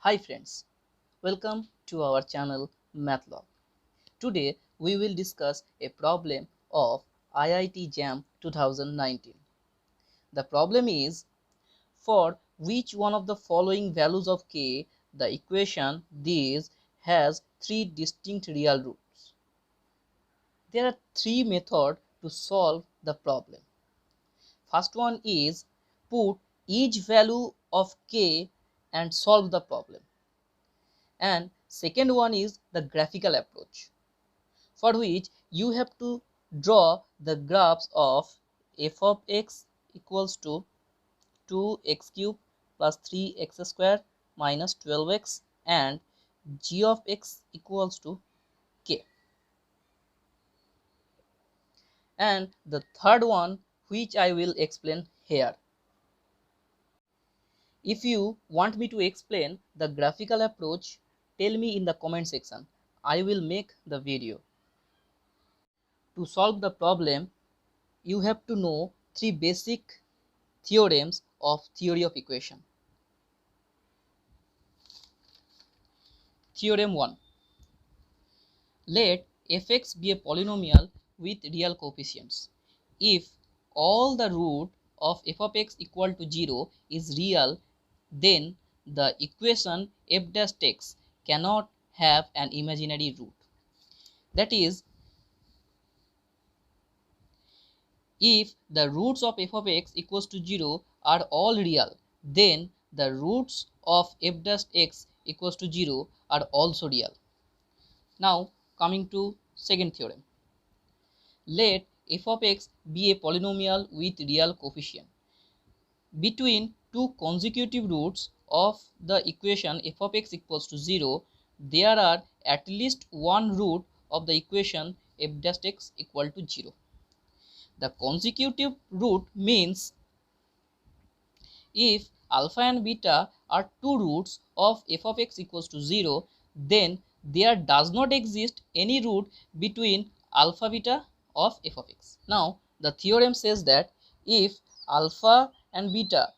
Hi friends, welcome to our channel Mathlog. Today we will discuss a problem of IIT JAM 2019. The problem is, for which one of the following values of k the equation this has three distinct real roots. There are three methods to solve the problem. First one is put each value of k and solve the problem. And second one is the graphical approach, for which you have to draw the graphs of f of x equals to 2x cube plus 3x square minus 12x and g of x equals to k. And the third one, which I will explain here. If you want me to explain the graphical approach, tell me in the comment section. I will make the video. To solve the problem, you have to know three basic theorems of theory of equation. Theorem 1. Let fx be a polynomial with real coefficients. If all the root of f of x equal to 0 is real, then the equation f dash x cannot have an imaginary root. That is, if the roots of f of x equals to 0 are all real, then the roots of f dash x equals to 0 are also real. Now coming to second theorem. Let f of x be a polynomial with real coefficient. Between two consecutive roots of the equation f of x equals to 0, there are at least one root of the equation f dash x equal to 0. The consecutive root means if alpha and beta are two roots of f of x equals to 0, then there does not exist any root between alpha beta of f of x. Now the theorem says that if alpha and beta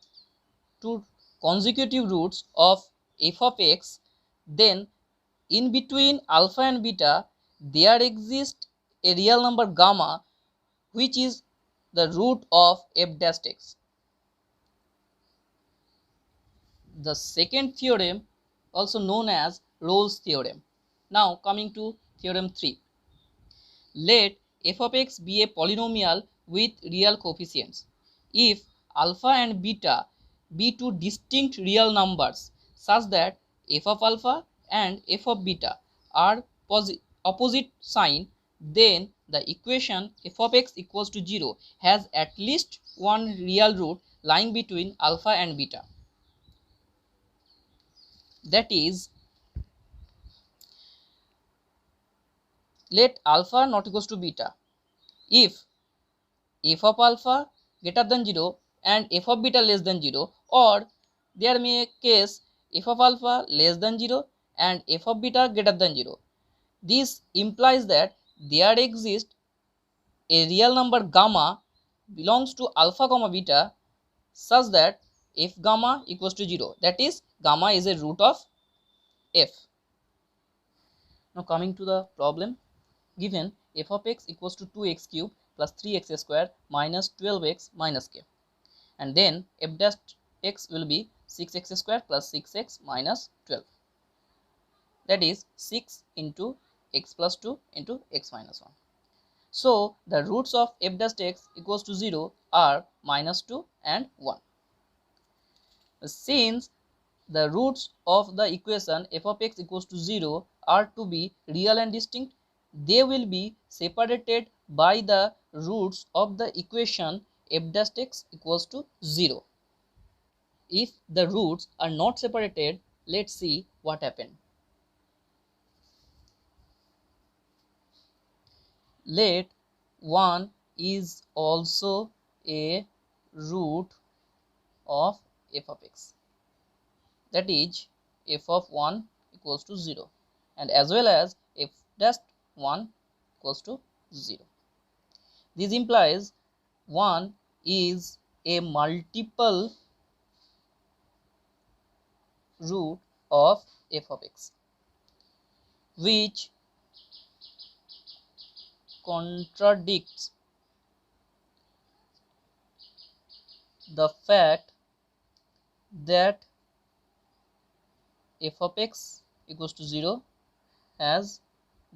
two consecutive roots of f of x, then in between alpha and beta there exists a real number gamma, which is the root of f dash x. The second theorem, also known as Rolle's theorem. Now coming to theorem 3. Let f of x be a polynomial with real coefficients. If alpha and beta be two distinct real numbers such that f of alpha and f of beta are opposite sign, then the equation f of x equals to 0 has at least one real root lying between alpha and beta. That is, let alpha not equals to beta. If f of alpha greater than 0 and f of beta less than 0, or there may a case f of alpha less than 0 and f of beta greater than 0. This implies that there exists a real number gamma belongs to alpha comma beta such that f gamma equals to 0. That is, gamma is a root of f. Now coming to the problem. Given f of x equals to 2x cube plus 3x square minus 12x minus k, and then f dash x will be 6x square plus 6x minus 12, that is 6 into x plus 2 into x minus 1. So the roots of f dash x equals to 0 are minus 2 and 1. Since the roots of the equation f of x equals to 0 are to be real and distinct, they will be separated by the roots of the equation f dash x equals to 0. If the roots are not separated, let's see what happened. Let 1 is also a root of f of x. That is, f of 1 equals to 0, and as well as f dash 1 equals to 0. This implies 1 is a multiple root of f of x, which contradicts the fact that f of x equals to 0 has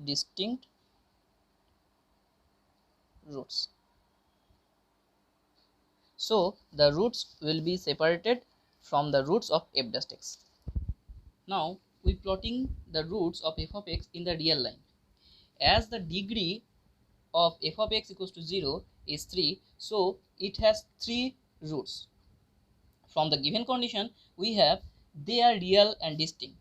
distinct roots. So the roots will be separated from the roots of f dash x. Now we plotting the roots of f of x in the real line. As the degree of f of x equals to 0 is 3, so it has 3 roots. From the given condition we have they are real and distinct.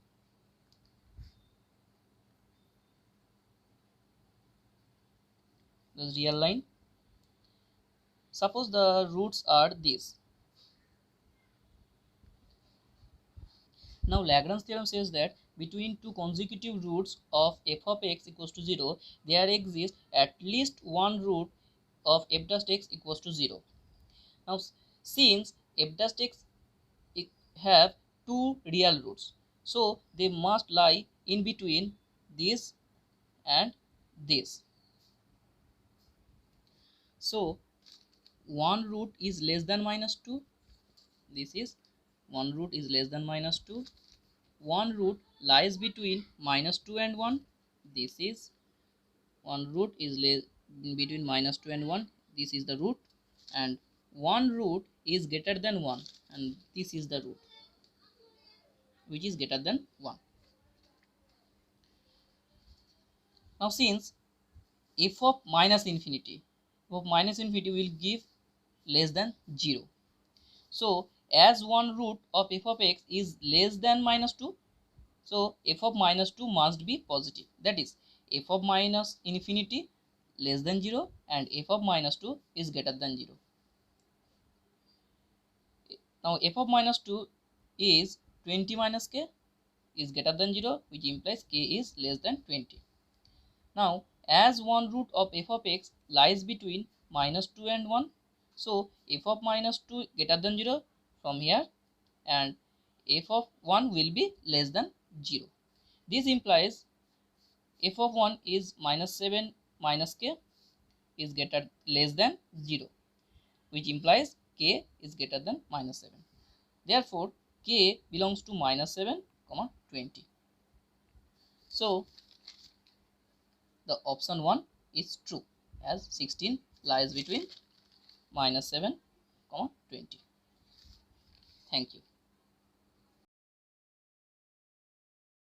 The real line. Suppose the roots are these. Now Lagrange theorem says that between two consecutive roots of f of x equals to 0, there exists at least one root of f dash x equals to 0. Now since f dash x have two real roots, so they must lie in between this and this. So one root is less than minus 2. This is one root is less than minus 2. One root lies between minus 2 and 1. This is one root is between minus 2 and 1. This is the root, and one root is greater than 1, and this is the root which is greater than 1. Now since f of minus infinity will give less than 0, so as one root of f of x is less than minus 2, so f of minus 2 must be positive. That is f of minus infinity less than 0 and f of minus 2 is greater than 0. Now f of minus 2 is 20 minus k is greater than 0, which implies k is less than 20. Now as one root of f of x lies between minus 2 and 1, so f of minus 2 greater than 0 from here, and f of 1 will be less than 0. This implies f of 1 is minus 7 minus k is less than 0, which implies k is greater than minus 7. Therefore k belongs to minus 7, 20. So the option 1 is true, as 16 lies between minus 7, 20. Thank you.